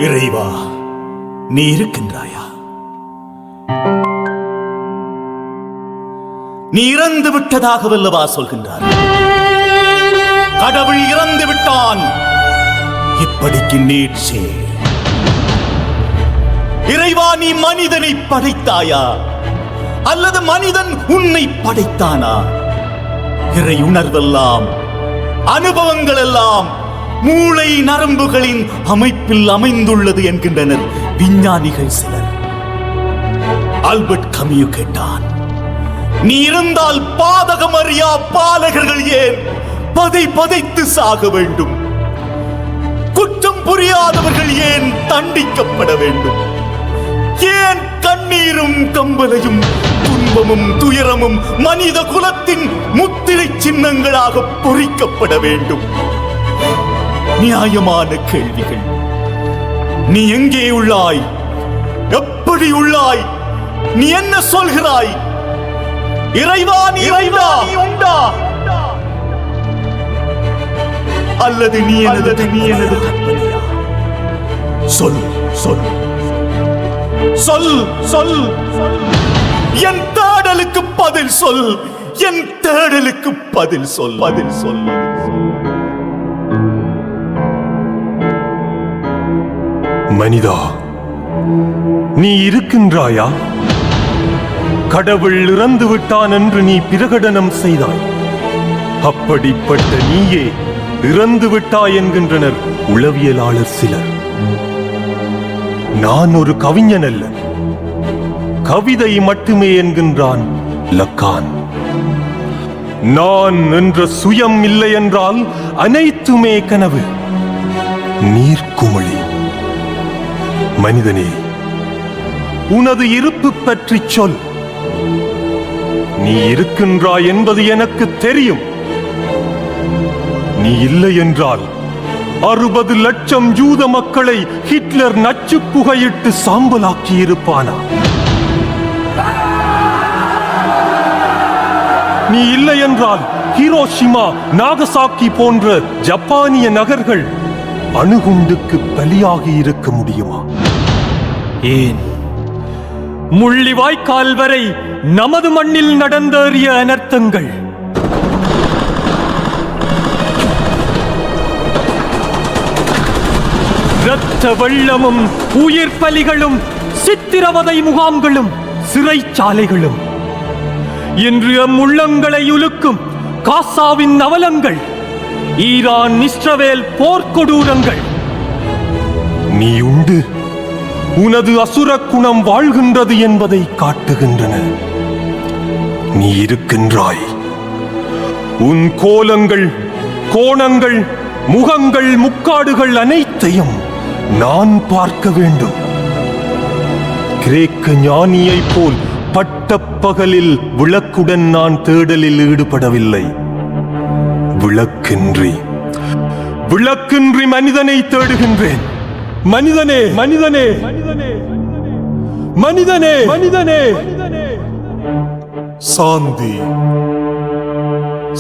இறைவா, நீ இருக்கின்றாயா? நீ இறந்து விட்டதாகவல்லவா சொல்கின்றார்? கடவுள் இறந்து விட்டான், இப்படிக்கு நீட்சே. இறைவா, நீ மனிதனை படைத்தாயா அல்லது மனிதன் உன்னை படைத்தானா? இறை உணர்வெல்லாம், அனுபவங்கள் எல்லாம் மூளை நரம்புகளின் அமைப்பில் அமைந்துள்ளது என்கின்றனர் விஞ்ஞானிகள் சிலர். ஆல்பர்ட் கமியூ கேட்டான், நீ இருந்தால் பாதகம் அறியா பாலகர்கள் ஏன் பதைத்து சாக வேண்டும்? குற்றம் புரியாதவர்கள் ஏன் தண்டிக்கப்பட வேண்டும்? ஏன் கண்ணீரும் கம்பலையும் துன்பமும் துயரமும் மனித குலத்தின் முத்திரை சின்னங்களாக பொறிக்கப்பட வேண்டும்? நியாயமான கேள்விகள். நீ எங்கே உள்ளாய்? எப்படி உள்ளாய்? நீ என்ன சொல்கிறாய்? இறைவா, நீ உண்டா அல்லது நீ எனது கற்பனையா? சொல் சொல் சொல் சொல். என் தேடலுக்கு பதில் சொல். என் தேடலுக்கு பதில் சொல். பதில் சொல். மனிதா, நீ இருக்கின்றாயா? கடவுள் இறந்து விட்டான் என்று நீ பிரகடனம் செய்தாய். அப்படிப்பட்ட நீயே இறந்து விட்டாய் என்கின்றனர் உளவியலாளர் சிலர். நான் ஒரு கவிஞன் அல்ல, கவிதை மட்டுமே என்கின்றான் லக்கான். நான் என்ற சுயம் இல்லை என்றால் அனைத்துமே கனவு, நீர்க்குமிழி. மனிதனே, உனது இருப்பு பற்றி சொல். நீ இருக்கின்றாய் என்பது எனக்கு தெரியும். நீ இல்லை என்றால் 60 லட்சம் யூத மக்களை ஹிட்லர் நச்சு புகையிட்டு சாம்பலாக்கி இருப்பானா? நீ இல்லை என்றால் ஹிரோஷிமா, நாகசாக்கி போன்ற ஜப்பானிய நகர்கள் அணுகுண்டுக்கு பலியாகி இருக்க முடியுமா? ஏன் முள்ளிவாய்க்கால் வரை நமது மண்ணில் நடந்தேறிய அனர்த்தங்கள், இரத்த வெள்ளமும் உயிர் பலிகளும் சித்திரவதை முகாம்களும் சிறைச்சாலைகளும், இன்று உள்ளங்களை உலுக்கும் காசாவின் அவலங்கள், ஈரான் இஸ்ரவேல் போர்க்கொடூரங்கள். நீ உண்டு, உனது அசுர குணம் வாழ்கின்றது என்பதை காட்டுகின்றன. நீ இருக்கின்றாய். உன் கோலங்கள், கோணங்கள், முகங்கள், முக்காடுகள் அனைத்தையும் நான் பார்க்க வேண்டும். கிரேக்க ஞானியைப் போல் பட்டப்பகலில் விளக்குடன் நான் தேடலில் ஈடுபடவில்லை. விளக்கின்றி மனிதனை தேடுகின்றேன். மனிதனே, மனிதனே, மனிதனே, மனிதனே. சாந்தி,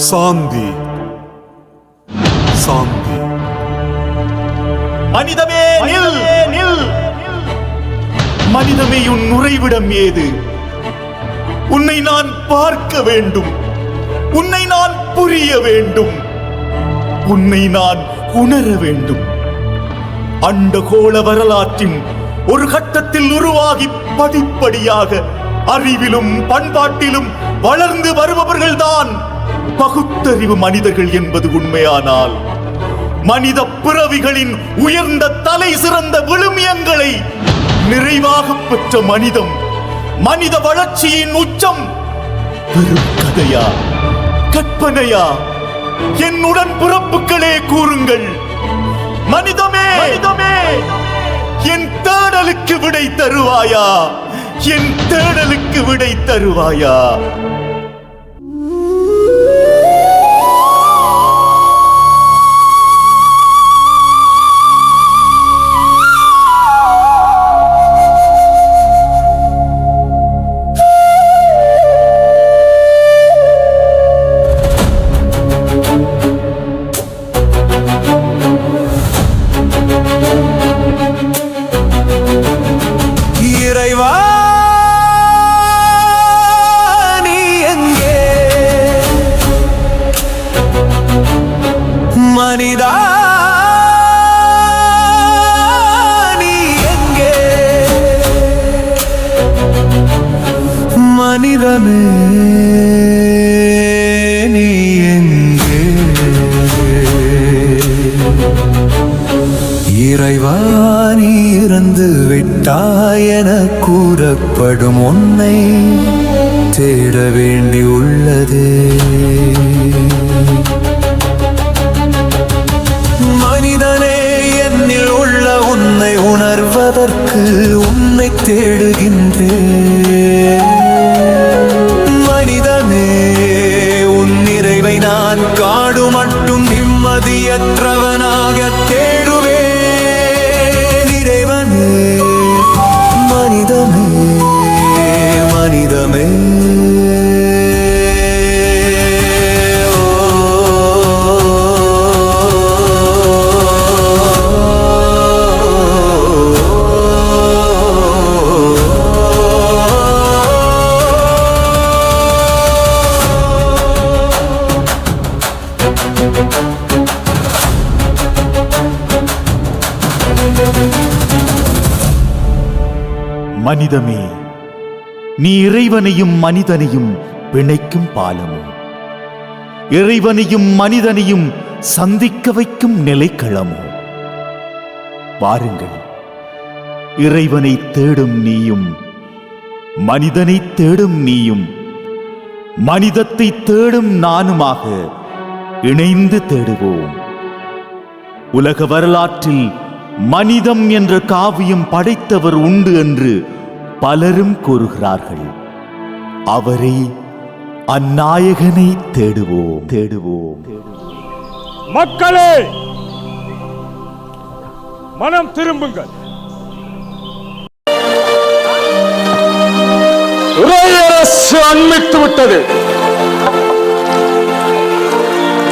சாந்தி, சாந்தி. மனிதமே நில், நில். மனிதமே, உன் உறைவிடம் ஏது? உன்னை நான் பார்க்க வேண்டும். உன்னை நான் புரிய வேண்டும். உன்னை நான் உணர வேண்டும். அண்டகோள வரலாற்றின் ஒரு கட்டத்தில் உருவாகி படிப்படியாக அறிவிலும் பண்பாட்டிலும் வளர்ந்து வருபவர்கள்தான் பகுத்தறிவு மனிதர்கள் என்பது உண்மையானால், மனித பிறவிகளின் உயர்ந்த தலை சிறந்த விழுமியங்களை நிறைவாக பெற்ற மனிதம், மனித வளர்ச்சியின் உச்சம் வெறும் கதையா, கற்பனையா? என்னுடன் பிறப்புகளே கூறுங்கள். மனிதமே, மனிதமே, என் தேடலுக்கு விடை தருவாயா? என் தேடலுக்கு விடை தருவாயா? மனிதமே நீ எங்கே? இறைவா நீ இறந்து விட்டாய் என கூறப்படும் உன்னை தேட வேண்டி உள்ளதே. மனிதனே என்னில் உள்ள உன்னை உணர்வதற்கு உன்னை தேடுகின்றேன். மனிதனே உன் நிறைவை நான் காடு மட்டும் நிம்மதியற்றவனாக தேடுவேன். இறைவனே மனிதமே மனிதமே மனிதமே, நீ இறைவனையும் மனிதனையும் பிணைக்கும் பாலமும் இறைவனையும் மனிதனையும் சந்திக்க வைக்கும் நிலைக்களமும். வாருங்கள், இறைவனை தேடும் நீயும் மனிதனை தேடும் நீயும் மனிதத்தை தேடும் நானுமாக இணைந்து தேடுவோம். உலக வரலாற்றில் மனிதம் என்ற காவியம் படைத்தவர் உண்டு என்று பலரும் கூறுகிறார்கள். அவரை, அந்நாயகனை தேடுவோம் தேடுவோம். மக்களே, மனம் திரும்புங்கள். இறையரசு அண்மித்து விட்டது.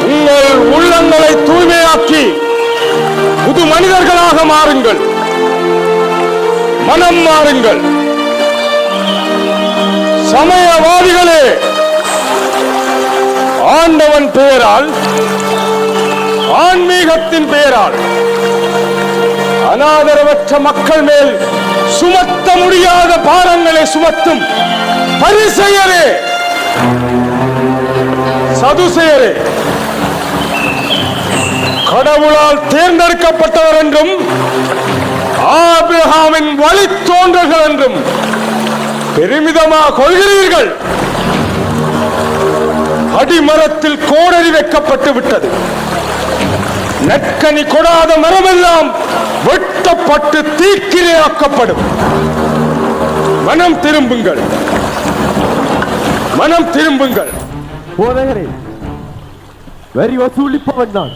உங்கள் உள்ளங்களை தூய்மையாக்கி புது மனிதர்களாக மாறுங்கள். மனம் மாறுங்கள். சமயவாதிகளே, ஆண்டவன் பெயரால், ஆன்மீகத்தின் பெயரால் அனாதரவற்ற மக்கள் மேல் சுமத்த முடியாத பாரங்களை சுமத்தும் பரிசெயரே, சதுசேயரே, கடவுளால் தேர்ந்தெடுக்கப்பட்டவர் என்றும் ஆபிரகாமின் வழித்தோன்றல்கள் என்றும் பெருமிதமாக கொள்கிறீர்கள். அடிமரத்தில் கோடரி வைக்கப்பட்டு விட்டது. நற்கனி கொடாத மரமெல்லாம் வெட்டப்பட்டு தீக்கிரையாக்கப்படும். மனம் திரும்புங்கள், மனம் திரும்புங்கள். போதகரே, வரி வசூலிப்பவன் நான்.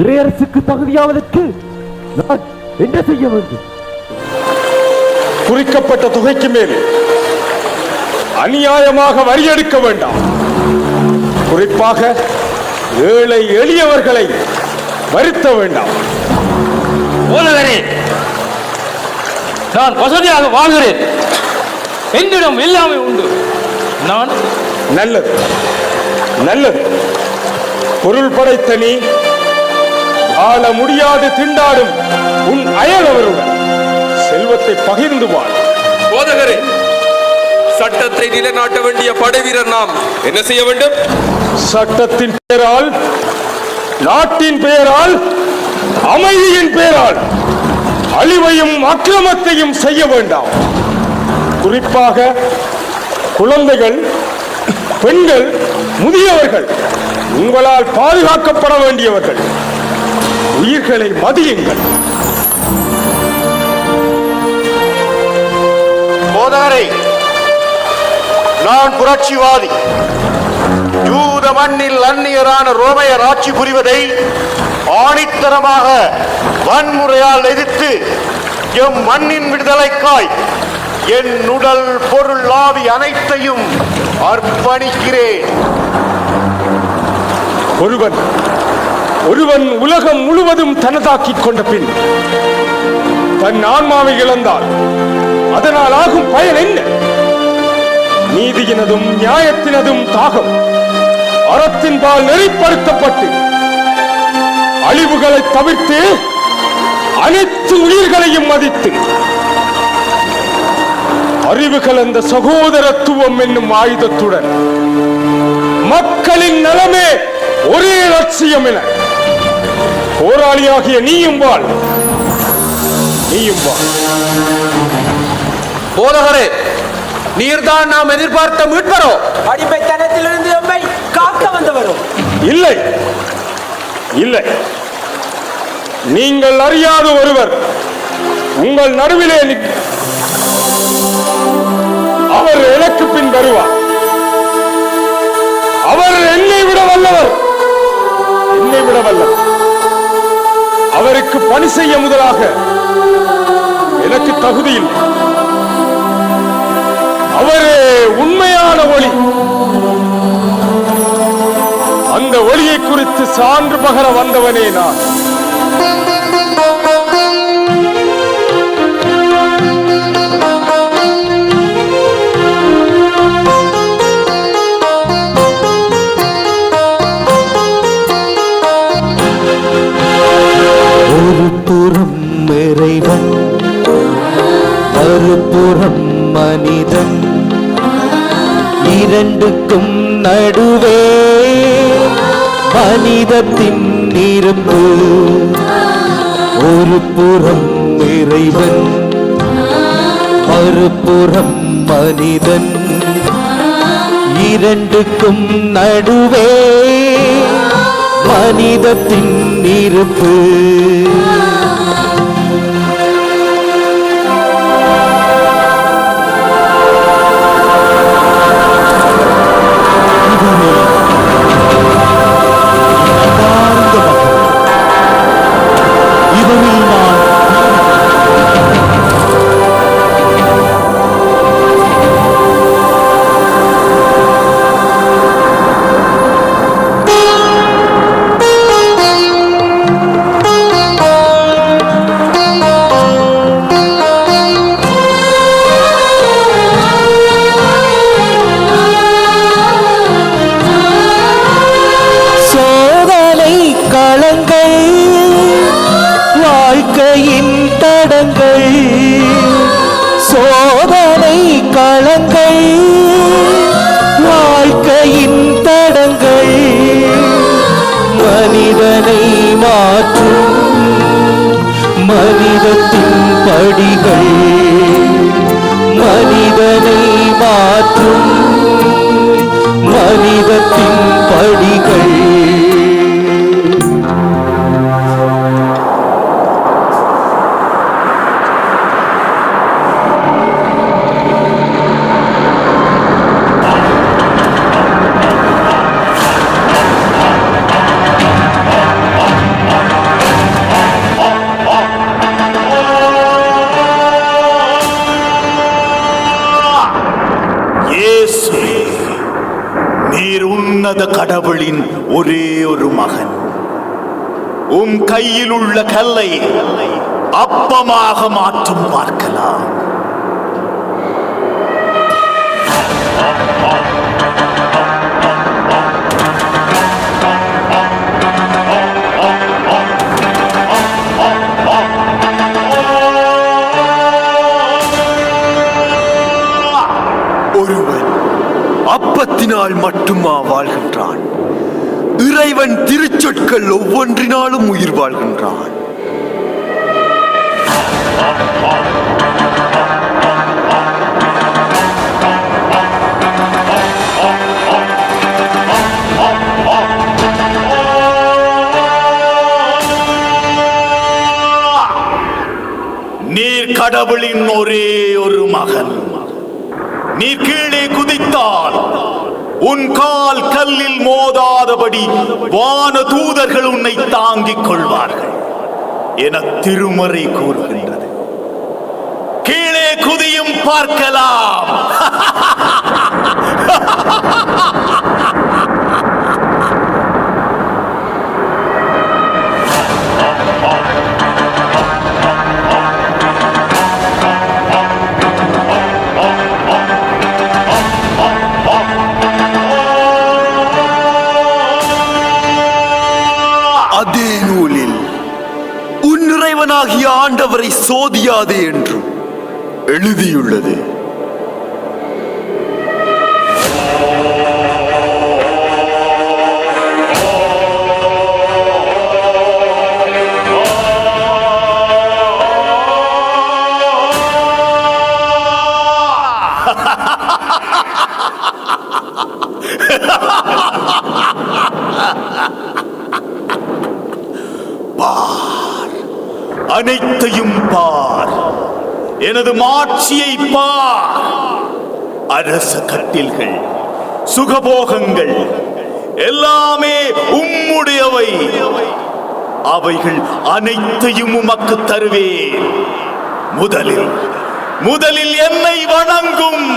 இறையரசுக்கு தகுதியாவதற்கு நான் என்ன செய்ய வேண்டும்? குறிக்கப்பட்ட தொகைக்கு மேல் அநியாயமாக வரி எடுக்க வேண்டாம். குறிப்பாக ஏழை எளியவர்களை வருத்த வேண்டாம். போதகரே, நான் வசதியாக வாழ்கிறேன். என்னிடம் எல்லாமே உண்டு. நான் நல்லது, நல்லது. பொருள் படைத்த நீ ஆள முடியாது திண்டாடும் உன் அயலவருடன் செல்வத்தை பகிர்ந்து வாழ். போதகரே, சட்டத்தை நிலைநாட்ட வேண்டிய படைவீரர் நாம் என்ன செய்ய வேண்டும்? சட்டத்தின் பெயரால், நாட்டின் பெயரால், அமைதியின் பெயரால் அழிவையும் அக்கிரமத்தையும் செய்ய வேண்டாம். குறிப்பாக குழந்தைகள், பெண்கள், முதியவர்கள் உங்களால் பாதுகாக்கப்பட வேண்டியவர்கள். உயிர்களை மதியுங்கள். போதகரை, நான் புரட்சிவாதி. யூத மண்ணில் அந்நியரான ரோமையர் ஆட்சி புரிவதை ஆணித்தரமாக வன்முறையால் எதிர்த்து எம் மண்ணின் விடுதலைக்காய் என் உடல், பொருள், ஆவி அனைத்தையும் அர்ப்பணிக்கிறேன். ஒருவன் உலகம் முழுவதும் தனதாக்கிக் கொண்ட பின் தன் ஆன்மாவை இழந்தால் அதனால் ஆகும் பயன் என்ன? நீதியினதும் நியாயத்தினதும் தாகம் அறத்தின்பால் நெறிப்படுத்தப்பட்டு அழிவுகளை தவிர்த்து அனைத்து உயிர்களையும் மதித்து அறிவு கலந்த சகோதரத்துவம் என்னும் ஆயுதத்துடன் மக்களின் நலமே ஒரே லட்சியம் என போராளியாகிய நீயும் வாழ். போதகரே, நீர்தான் நாம் எதிர்பார்த்த மீட்பரோ? அடிமைத்தனத்திலிருந்து நம்மை காக்க வந்தவரோ? இல்லை இல்லை, நீங்கள் அறியாத ஒருவர் உங்கள் நடுவிலே அவர் எனக்கு பின் வருவார். அவர் என்னை விட வல்லவர். அவருக்கு பணி செய்ய முதலாக எனக்கு தகுதி இல்லை. அவரே உண்மையான ஒளி. அந்த ஒளியை குறித்து சான்று பகர வந்தவனே நான். ஒரு புறம் இறைவன், மறுபுறம் மனிதன், இரண்டுக்கும் நடுவே மனிதத்தின் இருப்பு. ஒரு புறம் இறைவன், மறுபுறம் மனிதன், இரண்டுக்கும் நடுவே மனிதத்தின் இருப்பு. வாழ்க்கையின் தடங்கள், சோதனை களங்கள், வாழ்க்கையின் தடங்கள், மனிதனை மாற்றும் மனிதத்தின் படிகள், மனிதனை மாற்றும் மனிதத்தின் படிகள். நீர் உன்னத கடவுளின் ஒரே ஒரு மகன். உம் கையில் உள்ள கல்லை அப்பமாக மாற்றும் பார்க்கலாம். ஒருவன் அப்பத்தினால் மட்டுமா வாழ்கின்றான்? இறைவன் திருச்சொற்கள் ஒவ்வொன்றினாலும் உயிர் வாழ்கின்றான். நீர் கடவுளின் ஒரே ஒரு மகன். நீர் கீழே குதித்தால் உன் கால் கல்லில் மோதாதபடி வான தூதர்கள் உன்னை தாங்கிக் கொள்வார்கள் என திருமறை கூறுகின்றது. கீழே குதியும் பார்க்கலாம். அதே நூலில் உன் இறைவனாகிய ஆண்டவரை சோதியாதே என்றும் எழுதியுள்ளது. அனைத்தையும் பார், எனது மாட்சியை பார். அரச கட்டில்கள், சுகபோகங்கள் எல்லாமே உம்முடையவை. அவைகள் அனைத்தையும் உமக்கு தருவேன். முதலில் என்னை வணங்கும்.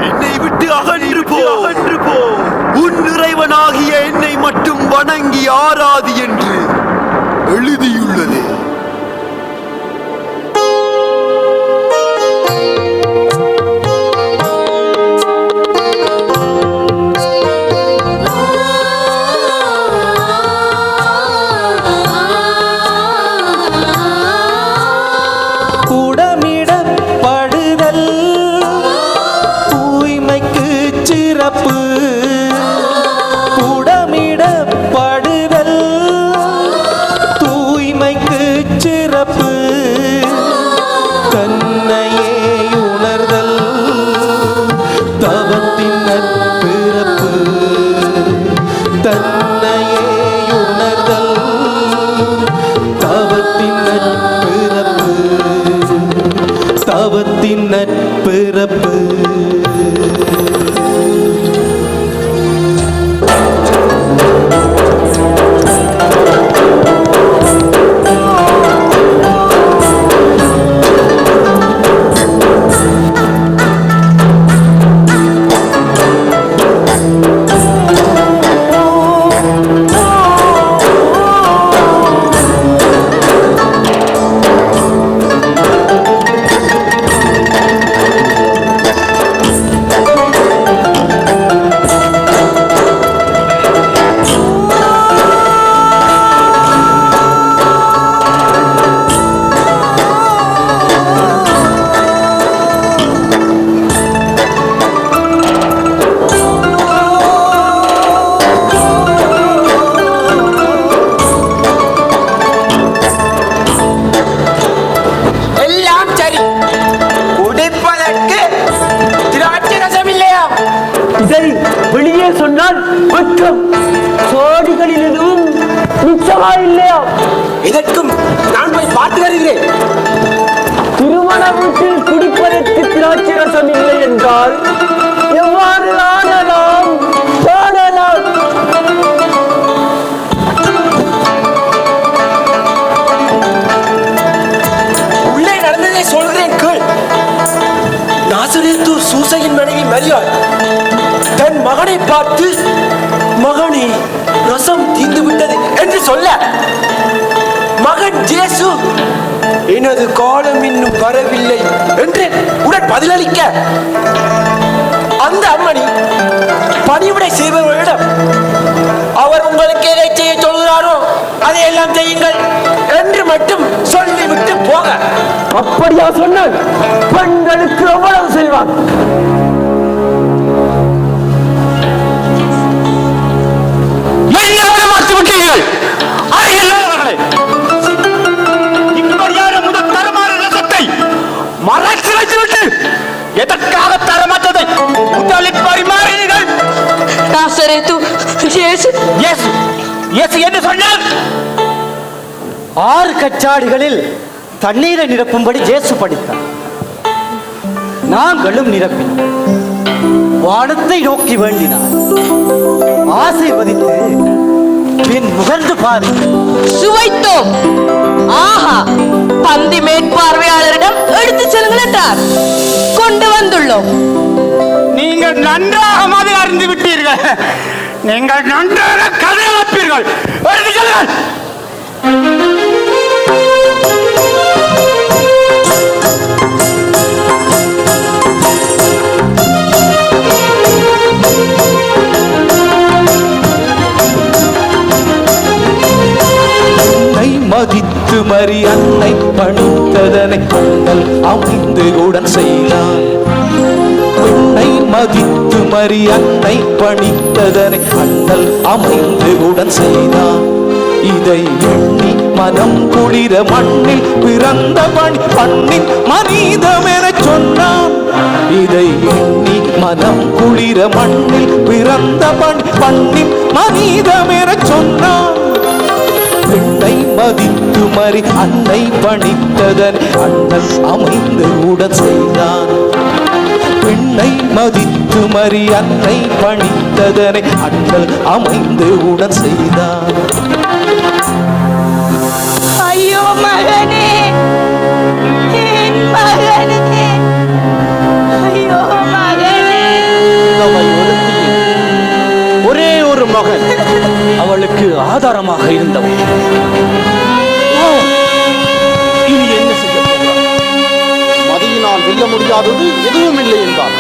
என்னை விட்டு அகன்று போ. உன் இறைவனாகிய என்னை மட்டும் வணங்கி ஆராதி என்று எழுதியுள்ளது. நட்பிறப்பு வெளியே சொன்னால் குற்றம். சோடிகளில் எதுவும் மிச்சமா இல்லையா? இதற்கும் நான் போய் பார்த்து வருகிறேன். திருமண வீட்டில் குடிப்பதற்கு திராட்சை ரசம் இல்லை என்றால் எவ்வாறு ஆனலாம்? உள்ளே நடந்ததை சொல்கிறேன் கேள். நாசரேத்தூர் சூசையின் மனைவி மரியாள் தன் மகனை பார்த்து, மகனே ரசம் தீர்ந்து விட்டது என்று சொல்ல, மகன் ஜேசு எனது காலம் இன்னும் வரவில்லை என்று உடன் பதிலளிக்க, அந்த அம்மணி பணிவிடை செய்பவர்களிடம் அவர் உங்களுக்கு எதை செய்ய சொல்கிறாரோ அதையெல்லாம் செய்யுங்கள் என்று மட்டும் சொல்லிவிட்டு போக. அப்படியா சொன்னால் பெண்களுக்கு எவ்வளவு செய்வார்? மறைத்து வைத்துவிட்டு எதற்காக தரமற்றதை முதலில் பரிமாறினீர்கள்? என்று சொன்னார். 6 கச்சாடிகளில் தண்ணீரை நிரப்பும்படி ஜேசு படித்தார். நாங்களும் நிரப்பினோம். வானத்தை நோக்கி வேண்டினார். ஆசீர்வதித்து பின் முகர்ந்து பாருங்கள். சுவைத்தோம். ஆஹா, பந்தி மேற்பார்வையாளரிடம் எடுத்து செல்லுங்கள் என்றார். கொண்டு வந்துள்ளோம். நீங்கள் நன்றாக மது அறிந்து விட்டீர்கள். நீங்கள் நன்றாக கதை வைப்பீர்கள். எடுத்து செல்லுங்கள். மதித்து மறி அன்னை பணித்ததனை கண்ணல் அமைந்து உடன் செய்தார். பெண்ணை மதித்து மறி அன்னை பணித்ததனை அண்ணல் அமைந்து உடன் செய்தான். இதை எண்ணி மனம் குளிர மண்ணில் பிறந்த பணி பண்ணின் மனிதம் என சொன்னான். இதை எண்ணி மனம் குளிர மண்ணில் பிறந்த பணி பண்ணின் மனிதம் என சொன்னான். பெண்ணை மதித்து மறி அன்னை பணித்ததன் அண்ணல் அமைந்து உடன் செய்தான். பெண்ணை மதித்து மறி அன்னை பணித்ததனை அண்ணல் அமைந்து உடன் செய்தான். ஐயோ மகனே, என் மகனே, ஐயோ மகனே. ஒரே ஒரு மகன் அவளுக்கு ஆதாரமாக இருந்தவன். இனி என்ன செய்ய போகிறார்? மதியினால் வெல்ல முடியாதது எதுவும் இல்லை என்றார்.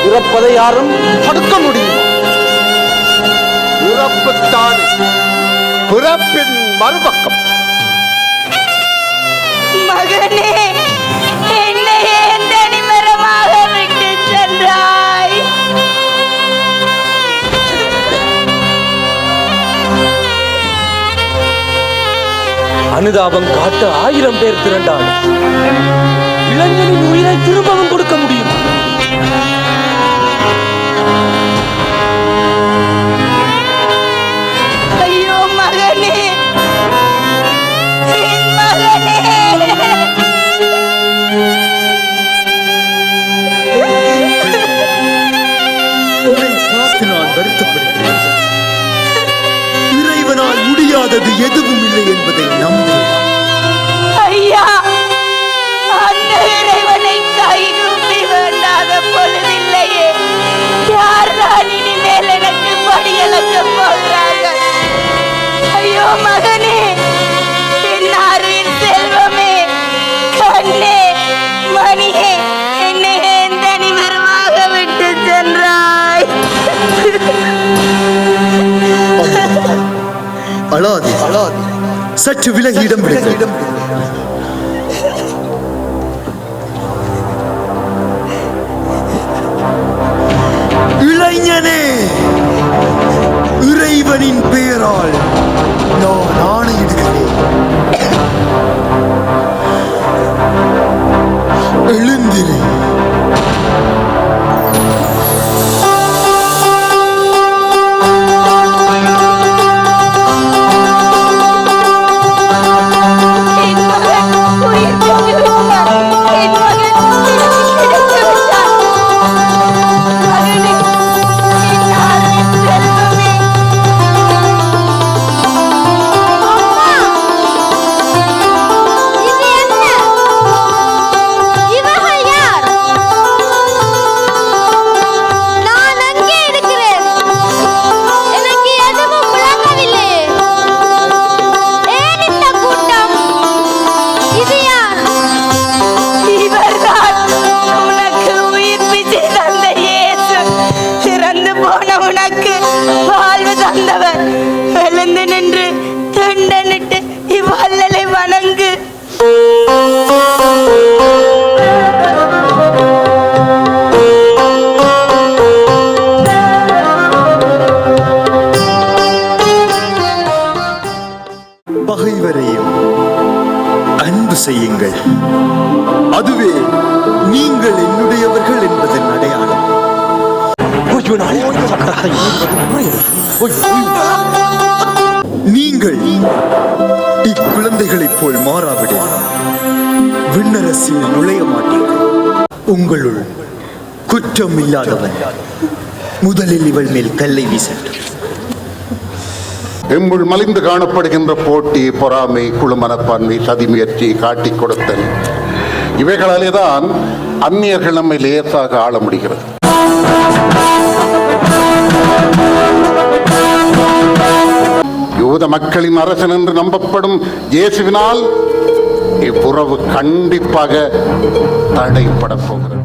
இறப்பதை யாரும் தடுக்க முடியுமா? இறப்புத்தானே பிறப்பின் மறுபக்கம். மகனே, என்னை ஏன் தனிமரமாக விட்டு சென்றாய்? அனுதாபம் காட்ட 1000 பேர் திரண்டாள். இளைஞனின் உயிரை திரும்பவும் கொடுக்க முடியுமா? ஐயோ மகனே, என் மகனே. உன்னை பார்த்து நான் வருத்தப்படுகிறேன். இறைவனால் முடியாதது எதுவும் இல்லை என்பதை நம்புகிறேன். ஐயா, அந்த இறைவனை கைகூப்பி வேண்டாத பொழுதில்லையே. யார்தான் இனிமேல் எனக்கு படியளக்க போகிறார்கள்? ஐயோ மகனே, என் அறிவின் செல்வமே, கண்ணே, மணியே, என்னை ஏன் தனிமரமாக விட்டு சென்றாய்? அழாதே, அழாதே. சற்று விலகி இடம் விடுங்கள். இளைஞனே, இறைவனின் பெயரால் நான் ஆணையிடுகிறேன். எழுந்திரு. என் மகன் உயிர் போய்விட்டான். என் மகன் இறந்து விட்டான். மகனே, என் அறிவின் செல்வமே. இது என்ன? இவர்கள் யார்? நான் அங்கே இருக்கிறேன். எனக்கு எதுவும் விளங்கவில்லையே. ஏன் இந்த கூட்டம்? இது யார்? இவர்தான் உனக்கு உயிர்ப்பித்து தந்த இயேசு. இறந்து போன உனக்கு வாழ்வு தந்தவர். எழுந்து நின்று தண்டனிட்டு இவ்வல்லலை வணங்கு. பகைவரையும் அன்பு செய்யுங்கள். அதுவே நீங்கள் என்னுடையவர்கள் என்பதன் அடையாளம். நீங்கள் இக்குழந்தைகளைப் போல் மாறாவிட விண்ணரசில் நுழைய மாட்டீர்கள். உங்களுள் குற்றம் இல்லாதவன் முதலில் இவள் மேல் கல்லை வீசட்டும். எம்முள் மலிந்து காணப்படுகின்ற போட்டி, பொறாமை, குழு மனப்பான்மை, சதி முயற்சி, காட்டிக் கொடுத்தல், இவைகளாலேதான் அந்நியர்கள் நம்மை லேசாக ஆள முடிகிறது. யூத மக்களின் அரசன் என்று நம்பப்படும் இயேசுவினால் இவ்வுறவு கண்டிப்பாக தடைப்பட போகிறது.